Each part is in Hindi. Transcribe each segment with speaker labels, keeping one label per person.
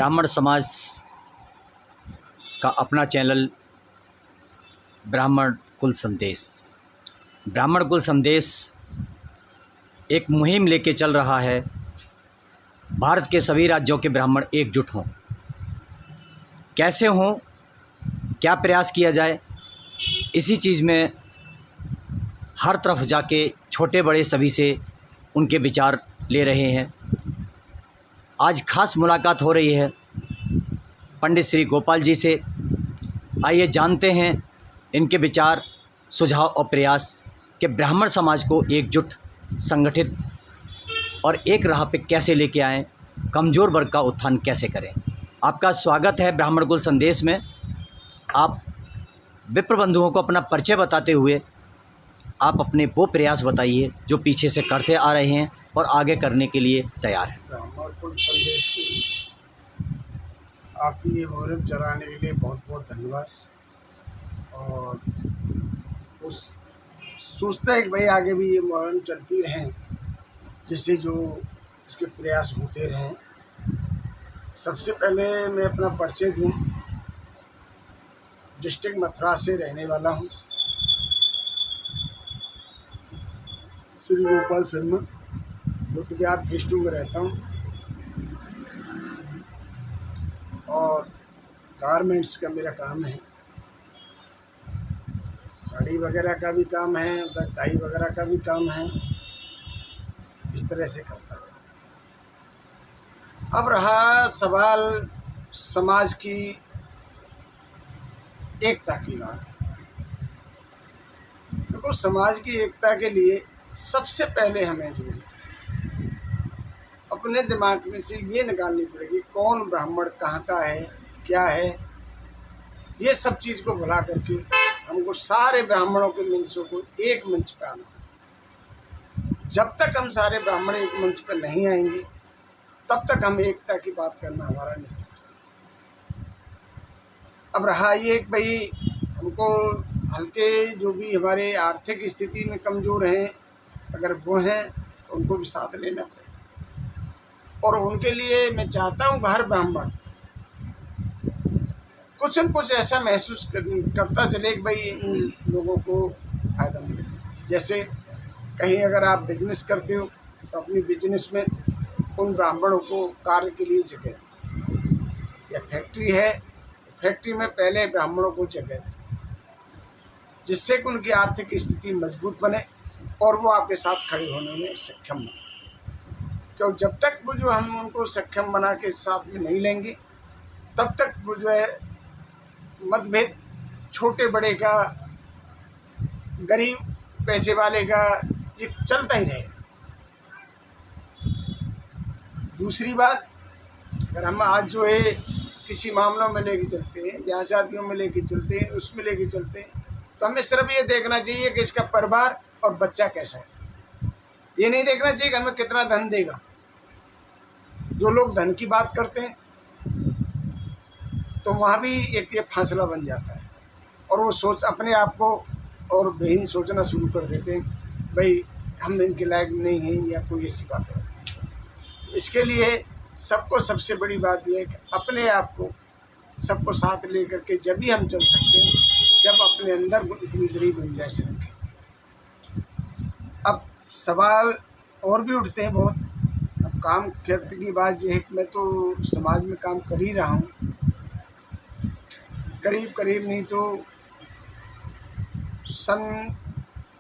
Speaker 1: ब्राह्मण समाज का अपना चैनल ब्राह्मण कुल संदेश। ब्राह्मण कुल संदेश एक मुहिम लेके चल रहा है, भारत के सभी राज्यों के ब्राह्मण एकजुट हों। कैसे हों, क्या प्रयास किया जाए, इसी चीज़ में हर तरफ जाके छोटे बड़े सभी से उनके विचार ले रहे हैं। आज खास मुलाकात हो रही है पंडित श्री गोपाल जी से। आइए जानते हैं इनके विचार, सुझाव और प्रयास कि ब्राह्मण समाज को एकजुट, संगठित और एक राह पे कैसे लेके आएँ, कमज़ोर वर्ग का उत्थान कैसे करें। आपका स्वागत है ब्राह्मण कुल संदेश में। आप विप्र बंधुओं को अपना परिचय बताते हुए आप अपने वो प्रयास बताइए जो पीछे से करते आ रहे हैं और आगे करने के लिए तैयार हैं।
Speaker 2: ब्राह्मण कुल संदेश की आपकी ये मुहिम चलाने के लिए बहुत बहुत धन्यवाद। और उस सोचते हैं कि भाई आगे भी ये मुहिम चलती रहें, जिससे जो इसके प्रयास होते रहें। सबसे पहले मैं अपना परिचय दूं। डिस्ट्रिक्ट मथुरा से रहने वाला हूं, श्री गोपाल शर्मा, बुद्ध विहार फेज 2 में रहता हूं और गारमेंट्स का मेरा काम है। साड़ी वगैरह का भी काम है, उधर टाई वगैरह का भी काम है। इस तरह से करता हूँ। अब रहा सवाल समाज की एकता की बात। देखो, समाज की एकता के लिए सबसे पहले हमें जो है अपने दिमाग में से ये निकालनी पड़ेगी कौन ब्राह्मण कहाँ का है, क्या है। ये सब चीज़ को भुला करके हमको सारे ब्राह्मणों के मंचों को एक मंच पर आना। जब तक हम सारे ब्राह्मण एक मंच पर नहीं आएंगे तब तक हम एकता की बात करना हमारा निश्चित है। अब रहा ये कि भाई हमको हल्के जो भी हमारे आर्थिक स्थिति में कमज़ोर हैं, अगर वो हैं तो उनको भी साथ लेना पड़ेगा। और उनके लिए मैं चाहता हूँ हर ब्राह्मण कुछ न कुछ ऐसा महसूस करता चले कि भाई इन लोगों को फ़ायदा मिले। जैसे कहीं अगर आप बिजनेस करते हो तो अपनी बिजनेस में उन ब्राह्मणों को कार्य के लिए जगह दें, या फैक्ट्री है तो फैक्ट्री में पहले ब्राह्मणों को जगह दें, जिससे कि उनकी आर्थिक स्थिति मजबूत बने और वो आपके साथ खड़े होने में सक्षम बने। क्योंकि जब तक वो जो हम उनको सक्षम बना के साथ में नहीं लेंगे तब तक वो जो है मतभेद छोटे बड़े का, गरीब पैसे वाले का, ये चलता ही रहेगा। दूसरी बात, अगर हम आज जो है किसी मामलों में लेके चलते हैं, ब्याह शादियों में लेके चलते हैं, उसमें लेके चलते हैं, तो हमें सिर्फ ये देखना चाहिए कि इसका परिवार और बच्चा कैसा है। ये नहीं देखना चाहिए कि हमें कितना धन देगा। जो लोग धन की बात करते हैं तो वहाँ भी एक ये फासला बन जाता है और वो सोच अपने आप को और बेहीन सोचना शुरू कर देते हैं, भाई हम इनके लायक नहीं हैं या कोई ऐसी बात है। इसके लिए सबको सबसे बड़ी बात यह है कि अपने आप को सबको साथ लेकर के जब भी हम चल सकते हैं, जब अपने अंदर इतनी बड़ी गुंजाइश रखें। अब सवाल और भी उठते हैं बहुत। अब काम करने की बात यह है कि मैं तो समाज में काम कर ही रहा हूँ, करीब नहीं तो सन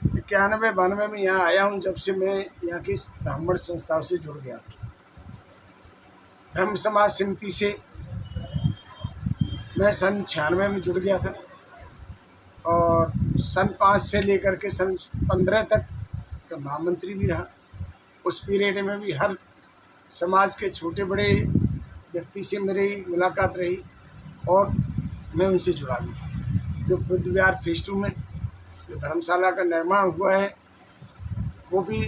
Speaker 2: 91-92 में यहाँ आया हूँ। जब से मैं यहाँ की ब्राह्मण संस्थाओं से जुड़ गया, ब्रह्म समाज समिति से मैं सन 96 में जुड़ गया था और सन 5 से लेकर के सन 15 तक का महामंत्री भी रहा। उस पीरियड में भी हर समाज के छोटे बड़े व्यक्ति से मेरी मुलाकात रही और मैं उनसे जुड़ा भी। जो बुद्ध विहार फेज 2 में जो धर्मशाला का निर्माण हुआ है, वो भी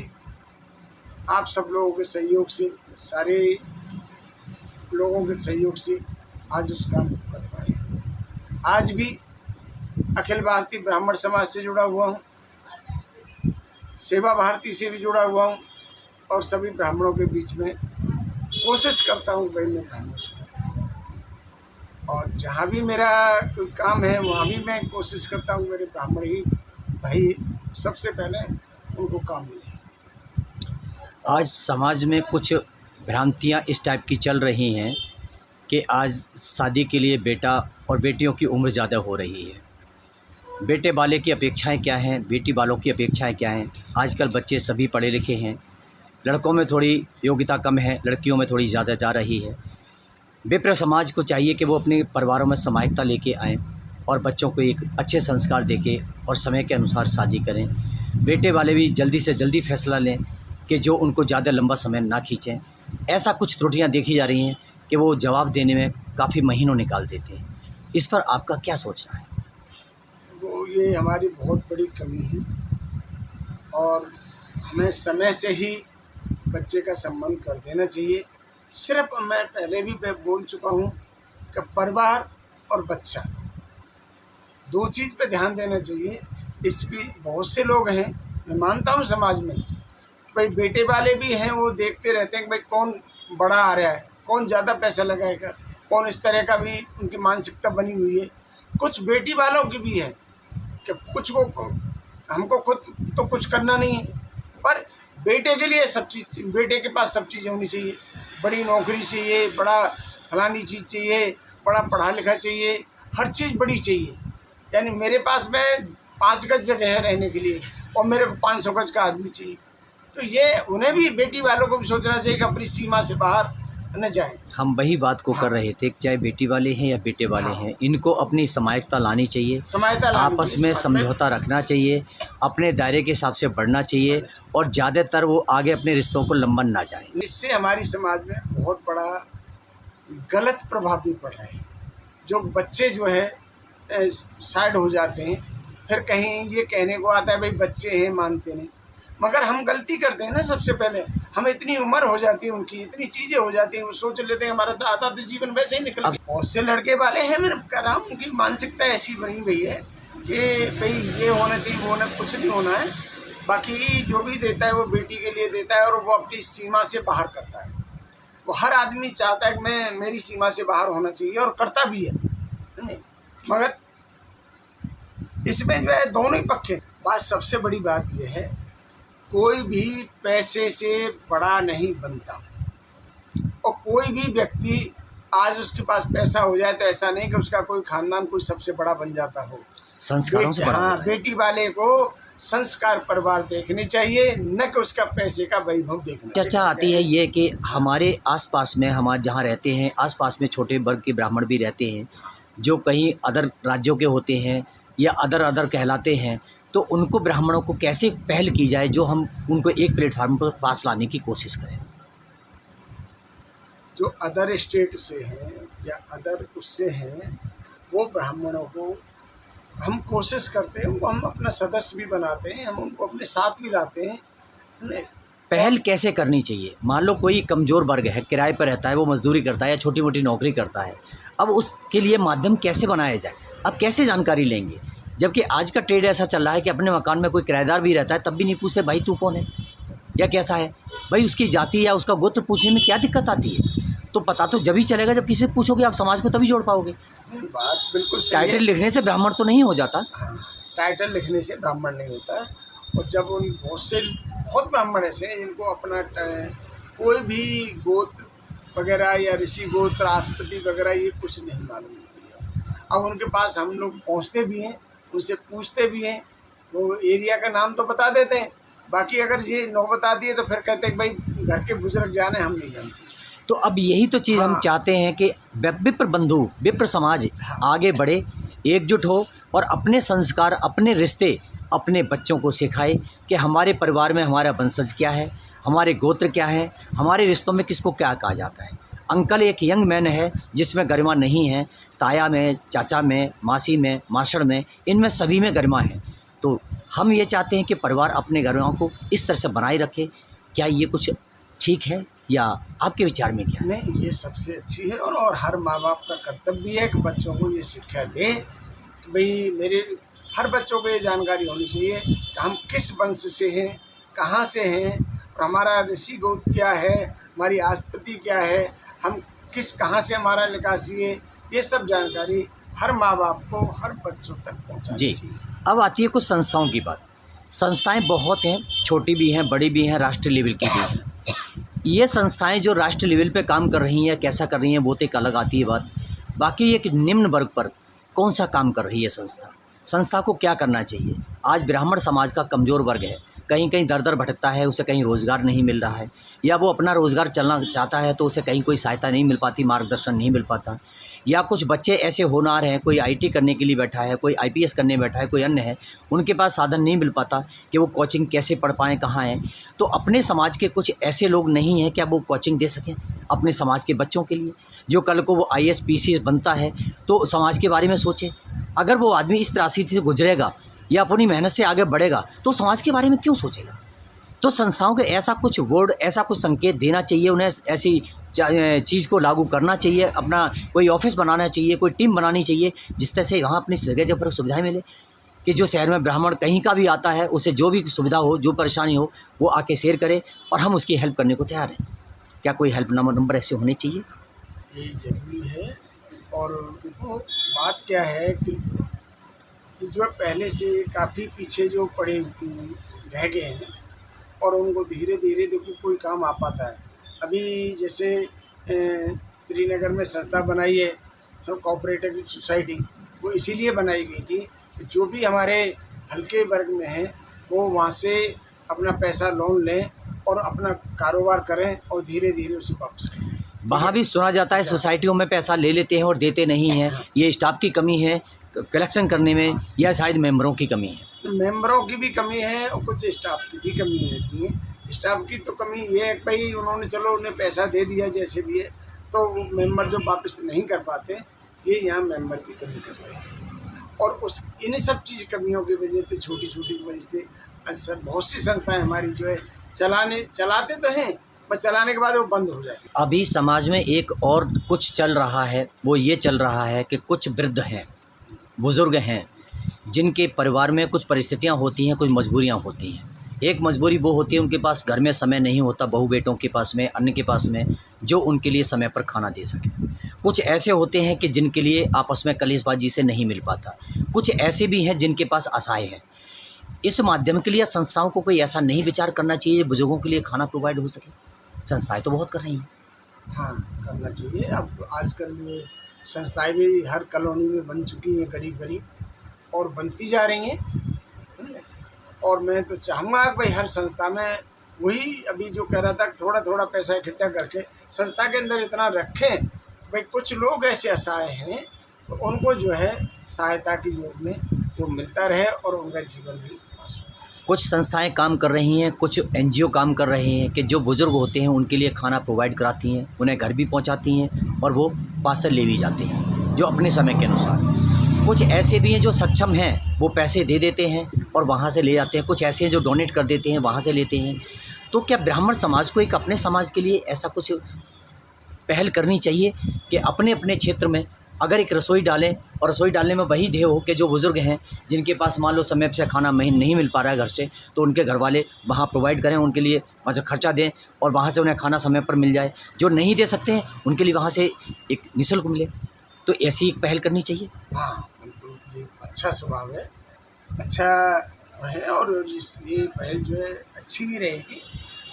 Speaker 2: आप सब लोगों के सहयोग से, सारे लोगों के सहयोग से आज उस काम को कर पाए। आज भी अखिल भारतीय ब्राह्मण समाज से जुड़ा हुआ हूँ, सेवा भारती से भी जुड़ा हुआ हूँ और सभी ब्राह्मणों के बीच में कोशिश करता हूँ भाई मैं ब्राह्मण से। और जहाँ भी मेरा कोई काम है वहाँ भी मैं कोशिश करता हूँ मेरे ब्राह्मण ही भाई सबसे पहले उनको काम मिले।
Speaker 1: आज समाज में कुछ भ्रांतियाँ इस टाइप की चल रही हैं कि आज शादी के लिए बेटा और बेटियों की उम्र ज़्यादा हो रही है। बेटे वाले की अपेक्षाएं क्या हैं, बेटी वालों की अपेक्षाएं क्या हैं। आजकल बच्चे सभी पढ़े लिखे हैं, लड़कों में थोड़ी योग्यता कम है, लड़कियों में थोड़ी ज़्यादा जा रही है। विप्र समाज को चाहिए कि वो अपने परिवारों में समानता लेके आएँ और बच्चों को एक अच्छे संस्कार देके और समय के अनुसार शादी करें। बेटे वाले भी जल्दी से जल्दी फैसला लें कि जो उनको ज़्यादा लंबा समय ना खींचें। ऐसा कुछ त्रुटियां देखी जा रही हैं कि वो जवाब देने में काफ़ी महीनों निकाल देते हैं। इस पर आपका क्या सोचना है?
Speaker 2: वो ये हमारी बहुत बड़ी कमी है और हमें समय से ही बच्चे का संबंध कर देना चाहिए। सिर्फ मैं पहले भी बोल चुका हूँ कि परिवार और बच्चा दो चीज़ पे ध्यान देना चाहिए। इस भी बहुत से लोग हैं, मैं मानता हूँ समाज में भाई बेटे वाले भी हैं, वो देखते रहते हैं कि भाई कौन बड़ा आ रहा है, कौन ज़्यादा पैसा लगाएगा, कौन इस तरह का भी उनकी मानसिकता बनी हुई है। कुछ बेटी वालों की भी है कि कुछ को हमको खुद तो कुछ करना नहीं है, पर बेटे के लिए सब चीज़, बेटे के पास सब चीज़ें होनी चाहिए। बड़ी नौकरी चाहिए, बड़ा फलानी चीज़ चाहिए, बड़ा पढ़ा लिखा चाहिए, हर चीज़ बड़ी चाहिए। यानी मेरे पास में 5 गज जगह है रहने के लिए और मेरे को 500 गज का आदमी चाहिए। तो ये उन्हें भी, बेटी वालों को भी सोचना चाहिए कि अपनी सीमा से बाहर न जाएं।
Speaker 1: हम वही बात को कर रहे थे, चाहे बेटी वाले हैं या बेटे वाले हैं, इनको अपनी समायकता लानी चाहिए, आपस में समझौता रखना चाहिए, अपने दायरे के हिसाब से बढ़ना चाहिए और ज़्यादातर वो आगे अपने रिश्तों को लंबन ना जाएं।
Speaker 2: इससे हमारी समाज में बहुत बड़ा गलत प्रभाव भी पड़ रहा है। जो बच्चे जो है साइड हो जाते हैं, फिर कहीं ये कहने को आता है भाई बच्चे हैं, मानते नहीं। मगर हम गलती करते हैं ना, सबसे पहले हम इतनी उम्र हो जाती है उनकी, इतनी चीज़ें हो जाती हैं, वो सोच लेते हैं हमारा आधा तो जीवन वैसे ही निकल। बहुत से लड़के वाले हैं, मैं कह रहा हूँ उनकी मानसिकता ऐसी बनी गई है कि भाई ये होना चाहिए, वो होना, कुछ नहीं होना है। बाकी जो भी देता है वो बेटी के लिए देता है और वो अपनी सीमा से बाहर करता है। वो हर आदमी चाहता है कि मैं, मेरी सीमा से बाहर होना चाहिए और करता भी है। मगर इसमें जो है दोनों ही पक्ष हैं। बात सबसे बड़ी बात यह है, कोई भी पैसे से बड़ा नहीं बनता और कोई भी व्यक्ति आज उसके पास पैसा हो जाए तो ऐसा नहीं कि उसका कोई खानदान कोई सबसे बड़ा बन जाता हो।
Speaker 1: संस्कारों से बड़ा होता है।
Speaker 2: बेटी वाले को संस्कार परिवार देखने चाहिए, न कि उसका पैसे का वैभव देखना।
Speaker 1: चर्चा आती है ये कि हमारे आसपास में, हमारे जहाँ रहते हैं आसपास में छोटे वर्ग के ब्राह्मण भी रहते हैं जो कहीं अदर राज्यों के होते हैं या अदर कहलाते हैं, तो उनको ब्राह्मणों को कैसे पहल की जाए जो हम उनको एक प्लेटफार्म पर पास लाने की कोशिश करें।
Speaker 2: जो अदर स्टेट से हैं या अदर उससे हैं, वो ब्राह्मणों को हम कोशिश करते हैं, उनको हम अपना सदस्य भी बनाते हैं, हम उनको अपने साथ भी लाते हैं।
Speaker 1: पहल कैसे करनी चाहिए? मान लो कोई कमज़ोर वर्ग है, किराए पर रहता है, वो मजदूरी करता है या छोटी मोटी नौकरी करता है, अब उसके लिए माध्यम कैसे बनाया जाए? अब कैसे जानकारी लेंगे? जबकि आज का ट्रेड ऐसा चल रहा है कि अपने मकान में कोई किराएदार भी रहता है तब भी नहीं पूछते भाई तू कौन है या कैसा है। भाई उसकी जाति या उसका गोत्र पूछने में क्या दिक्कत आती है? तो पता तो जब ही चलेगा जब किसी से पूछोगे, आप समाज को तभी जोड़ पाओगे।
Speaker 2: बात बिल्कुल सही है।
Speaker 1: टाइटल लिखने से ब्राह्मण तो नहीं हो जाता।
Speaker 2: हाँ, टाइटल लिखने से ब्राह्मण नहीं होता। और जब उन बहुत ब्राह्मण ऐसे हैं जिनको अपना कोई भी गोत्र वगैरह या ऋषि गोत्र, आस्पति वगैरह ये कुछ नहीं मालूम है। अब उनके पास हम लोग पहुँचते भी हैं, उनसे पूछते भी हैं, वो एरिया का नाम तो बता देते हैं, बाकी अगर ये न बता दिए तो फिर कहते हैं भाई घर के बुजुर्ग जाने, हम नहीं जानते।
Speaker 1: तो अब यही तो चीज़ हम चाहते हैं कि विप्र बंधु, विप्र समाज आगे बढ़े, एकजुट हो और अपने संस्कार, अपने रिश्ते अपने बच्चों को सिखाए कि हमारे परिवार में हमारा वंशज क्या है, हमारे गोत्र क्या है, हमारे रिश्तों में किसको क्या कहा जाता है। अंकल एक यंग मैन है जिसमें गरिमा नहीं है, ताया में, चाचा में, मासी में, मासड़ में, इनमें सभी में गरिमा है। तो हम ये चाहते हैं कि परिवार अपने गरिमा को इस तरह से बनाए रखे। क्या ये कुछ ठीक है या आपके विचार में क्या?
Speaker 2: नहीं, ये सबसे अच्छी है और हर माँ बाप का कर्तव्य भी है कि बच्चों को ये शिक्षा दें कि भाई मेरे हर बच्चों को ये जानकारी होनी चाहिए कि हम किस वंश से हैं, कहाँ से हैं और हमारा ऋषि गोत्र क्या है, हमारी आस्पति क्या है, हम कहाँ से हमारा निकासी है, ये सब जानकारी हर माँ बाप को हर बच्चों तक पहुँचानी
Speaker 1: जी।
Speaker 2: चाहिए।
Speaker 1: अब आती है कुछ संस्थाओं की बात। संस्थाएं बहुत हैं, छोटी भी हैं, बड़ी भी हैं, राष्ट्रीय लेवल की भी हैं। ये संस्थाएं जो राष्ट्रीय लेवल पे काम कर रही हैं, कैसा कर रही हैं, वो तो एक अलग आती है बात। बाकी एक निम्न वर्ग पर कौन सा काम कर रही है संस्था को क्या करना चाहिए? आज ब्राह्मण समाज का कमज़ोर वर्ग है, कहीं कहीं दर भटकता है, उसे कहीं रोज़गार नहीं मिल रहा है, या वो अपना रोज़गार चलना चाहता है तो उसे कहीं कोई सहायता नहीं मिल पाती, मार्गदर्शन नहीं मिल पाता। या कुछ बच्चे ऐसे होनहार हैं, कोई आईटी करने के लिए बैठा है, कोई आईपीएस करने बैठा है, कोई अन्य है, उनके पास साधन नहीं मिल पाता कि वो कोचिंग कैसे पढ़ पाएँ, कहाँ हैं। तो अपने समाज के कुछ ऐसे लोग नहीं हैं क्या वो कोचिंग दे सकें अपने समाज के बच्चों के लिए, जो कल को वो आईएएस पीसीएस बनता है तो समाज के बारे में सोचे। अगर वो आदमी इस त्रासदी से गुजरेगा या अपनी मेहनत से आगे बढ़ेगा तो समाज के बारे में क्यों सोचेगा? तो संस्थाओं को ऐसा कुछ वर्ड, ऐसा कुछ संकेत देना चाहिए, उन्हें ऐसी चीज़ को लागू करना चाहिए, अपना कोई ऑफिस बनाना चाहिए, कोई टीम बनानी चाहिए, जिस तरह से यहाँ अपनी जगह जगह पर सुविधाएं मिले कि जो शहर में ब्राह्मण कहीं का भी आता है उसे जो भी सुविधा हो, जो परेशानी हो, वो आके शेयर करे और हम उसकी हेल्प करने को तैयार हैं। क्या कोई हेल्प नंबर ऐसे होने चाहिए?
Speaker 2: ये ज़रूरी है। और देखो बात क्या है कि जो पहले से काफ़ी पीछे जो पड़े रह गए हैं और उनको धीरे धीरे देखो कोई काम आ पाता है। अभी जैसे त्रिनगर में संस्था बनाई है सब कोऑपरेटिव सोसाइटी, वो इसीलिए बनाई गई थी कि जो भी हमारे हल्के वर्ग में हैं वो वहाँ से अपना पैसा लोन लें और अपना कारोबार करें और धीरे धीरे उसे वापस करें।
Speaker 1: वहाँ भी सुना जाता है सोसाइटियों में पैसा ले लेते हैं और देते नहीं हैं। ये स्टाफ की कमी है कलेक्शन करने में, या शायद मेंबरों की कमी है?
Speaker 2: मेंबरों की भी कमी है और कुछ स्टाफ की भी कमी रहती है। स्टाफ की तो कमी ये है भाई उन्होंने चलो उन्हें पैसा दे दिया जैसे भी है, तो मेंबर जो वापस नहीं कर पाते, ये यहाँ मेंबर की कमी कर रहे हैं। और उस इन सब चीज़ कमियों की वजह से, छोटी छोटी वजह से अच्छा बहुत सी संस्थाएं हमारी जो है चलाते तो हैं पर चलाने के बाद वो बंद हो जाती है।
Speaker 1: अभी समाज में एक और कुछ चल रहा है, वो ये चल रहा है कि कुछ वृद्ध हैं, बुज़ुर्ग हैं, जिनके परिवार में कुछ परिस्थितियां होती हैं, कुछ मजबूरियां होती हैं। एक मजबूरी वो होती है उनके पास घर में समय नहीं होता, बहू बेटों के पास में, अन्य के पास में, जो उनके लिए समय पर खाना दे सके। कुछ ऐसे होते हैं कि जिनके लिए आपस में कलेशबाजी से नहीं मिल पाता। कुछ ऐसे भी हैं जिनके पास असहाय है। इस माध्यम के लिए संस्थाओं को कोई ऐसा नहीं विचार करना चाहिए बुजुर्गों के लिए खाना प्रोवाइड हो सके? संस्थाएं तो बहुत कर रही हैं।
Speaker 2: हाँ, करना चाहिए। अब आजकल ये संस्थाएं भी हर कॉलोनी में बन चुकी हैं, करीब करीब, और बनती जा रही हैं। और मैं तो चाहूँगा कि भाई हर संस्था में वही अभी जो कह रहा था थोड़ा थोड़ा पैसा इकट्ठा करके संस्था के अंदर इतना रखें भाई कुछ लोग ऐसे असहाय हैं तो उनको जो है सहायता के योग में वो मिलता रहे और उनका जीवन भी पास होता है।
Speaker 1: कुछ संस्थाएं काम कर रही हैं, कुछ एनजीओ काम कर रहे हैं कि जो बुज़ुर्ग होते हैं उनके लिए खाना प्रोवाइड कराती हैं, उन्हें घर भी पहुंचाती हैं और वो पार्सल ले भी जाते हैं जो अपने समय के अनुसार। कुछ ऐसे भी हैं जो सक्षम हैं, वो पैसे दे देते हैं और वहाँ से ले जाते हैं। कुछ ऐसे हैं जो डोनेट कर देते हैं, वहाँ से लेते हैं। तो क्या ब्राह्मण समाज को एक अपने समाज के लिए ऐसा कुछ पहल करनी चाहिए कि अपने अपने क्षेत्र में अगर एक रसोई डालें और रसोई डालने में वही ध्येय हो कि जो बुज़ुर्ग हैं जिनके पास मान लो समय से खाना नहीं मिल पा रहा है घर से, तो उनके घर वाले वहाँ प्रोवाइड करें, उनके लिए वहाँ से खर्चा दें और वहाँ से उन्हें खाना समय पर मिल जाए। जो नहीं दे सकते हैं उनके लिए वहाँ से एक निःशुल्क मिले। तो ऐसी एक पहल करनी चाहिए।
Speaker 2: हाँ बिल्कुल, ये अच्छा स्वभाव है, अच्छा है। और ये पहल जो है अच्छी भी रहेगी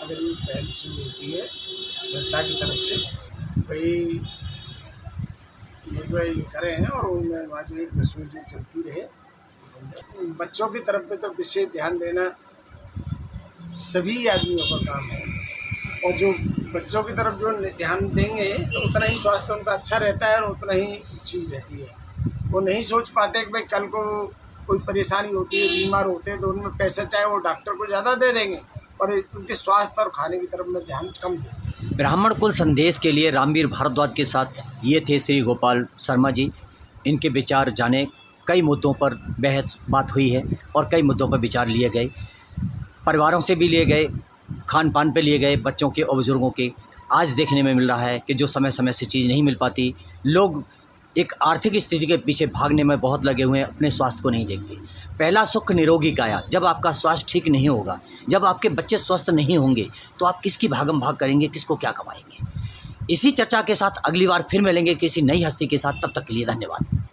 Speaker 2: अगर ये पहल शुरू होती है संस्था की तरफ से। भाई ये जो है ये करें हैं और उनमें वहाँ जो एक रसोई जो चलती रहे। बच्चों की तरफ पे तो विशेष ध्यान देना सभी आदमियों का काम है, और जो बच्चों की तरफ जो ध्यान देंगे तो उतना ही स्वास्थ्य उनका अच्छा रहता है और उतना ही चीज़ रहती है। वो नहीं सोच पाते कि भाई कल को कोई परेशानी होती है, बीमार होते हैं, तो उनमें पैसा चाहे वो डॉक्टर को ज़्यादा दे देंगे और उनके स्वास्थ्य और खाने की तरफ में ध्यान कम देंगे।
Speaker 1: ब्राह्मण कुल संदेश के लिए रामवीर भारद्वाज के साथ ये थे श्री गोपाल शर्मा जी। इनके विचार जाने, कई मुद्दों पर बहस बात हुई है और कई मुद्दों पर विचार लिए गए, परिवारों से भी लिए गए, खान पान पे लिए गए, बच्चों के और बुज़ुर्गों के। आज देखने में मिल रहा है कि जो समय समय से चीज़ नहीं मिल पाती, लोग एक आर्थिक स्थिति के पीछे भागने में बहुत लगे हुए हैं, अपने स्वास्थ्य को नहीं देखते। पहला सुख निरोगी काया। जब आपका स्वास्थ्य ठीक नहीं होगा, जब आपके बच्चे स्वस्थ नहीं होंगे, तो आप किसकी भागम भाग करेंगे, किसको क्या कमाएंगे? इसी चर्चा के साथ अगली बार फिर मिलेंगे किसी नई हस्ती के साथ। तब तक के लिए धन्यवाद।